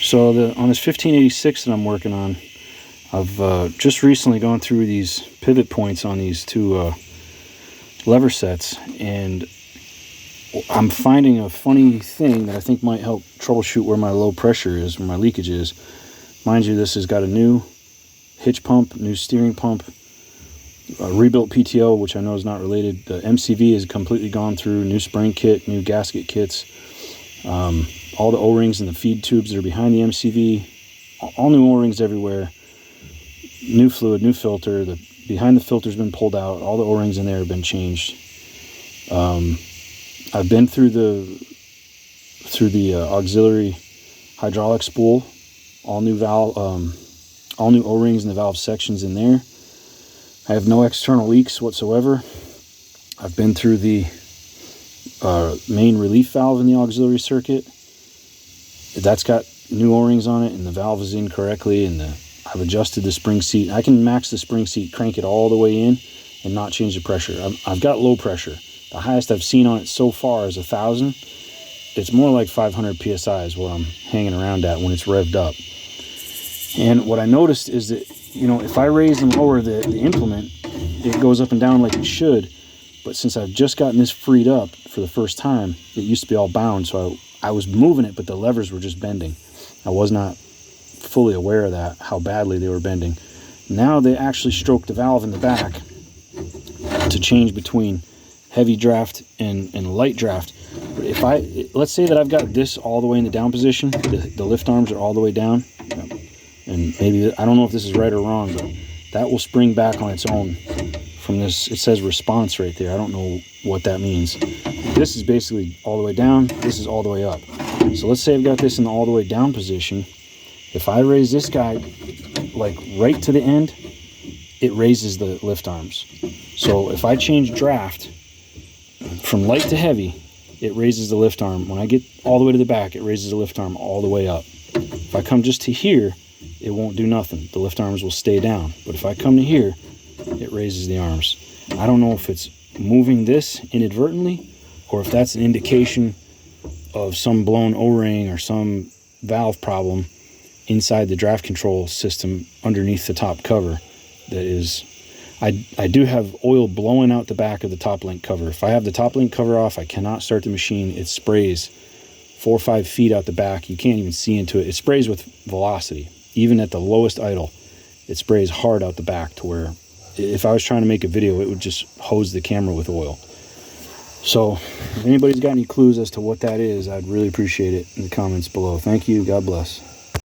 So on this 1586 that I'm working on, I've just recently gone through these pivot points on these two lever sets, and I'm finding a funny thing that I think might help troubleshoot where my low pressure is, where my leakage is. Mind you, this has got a new hitch pump, new steering pump, a rebuilt PTO, which I know is not related. The MCV is completely gone through, new spring kit, new gasket kits, all the O-rings and the feed tubes that are behind the MCV, all new O-rings everywhere, new fluid, new filter. The behind the filter's been pulled out, all the O-rings in there have been changed. I've been through the auxiliary hydraulic spool, all new valve, all new O-rings and the valve sections in there. I have no external leaks whatsoever. I've been through the main relief valve in the auxiliary circuit. That's got new O-rings on it, and the valve is in correctly, and I've adjusted the spring seat. I can max the spring seat, crank it all the way in, and not change the pressure. I've got low pressure. The highest I've seen on it so far is 1,000. It's more like 500 psi is what I'm hanging around at when it's revved up. And what I noticed is that, you know, if I raise and lower the implement, it goes up and down like it should. But since I've just gotten this freed up for the first time, it used to be all bound, so I was moving it, but the levers were just bending. I was not fully aware of that, how badly they were bending. Now they actually stroke the valve in the back to change between heavy draft and light draft. But let's say that I've got this all the way in the down position, the lift arms are all the way down, and maybe, I don't know if this is right or wrong, but that will spring back on its own from this. It says response right there. I don't know what that means. This is basically all the way down, this is all the way up. So let's say I've got this in the all the way down position. If I raise this guy like right to the end, it raises the lift arms. So if I change draft from light to heavy, it raises the lift arm. When I get all the way to the back, it raises the lift arm all the way up. If I come just to here, it won't do nothing. The lift arms will stay down. But if I come to here, it raises the arms. I don't know if it's moving this inadvertently or if that's an indication of some blown O-ring or some valve problem inside the draft control system underneath the top cover. That is, I do have oil blowing out the back of the top link cover. If I have the top link cover off, I cannot start the machine. It sprays 4 or 5 feet out the back. You can't even see into it. It sprays with velocity. Even at the lowest idle, it sprays hard out the back to where if I was trying to make a video, it would just hose the camera with oil. So if anybody's got any clues as to what that is, I'd really appreciate it in the comments below. Thank you. God bless.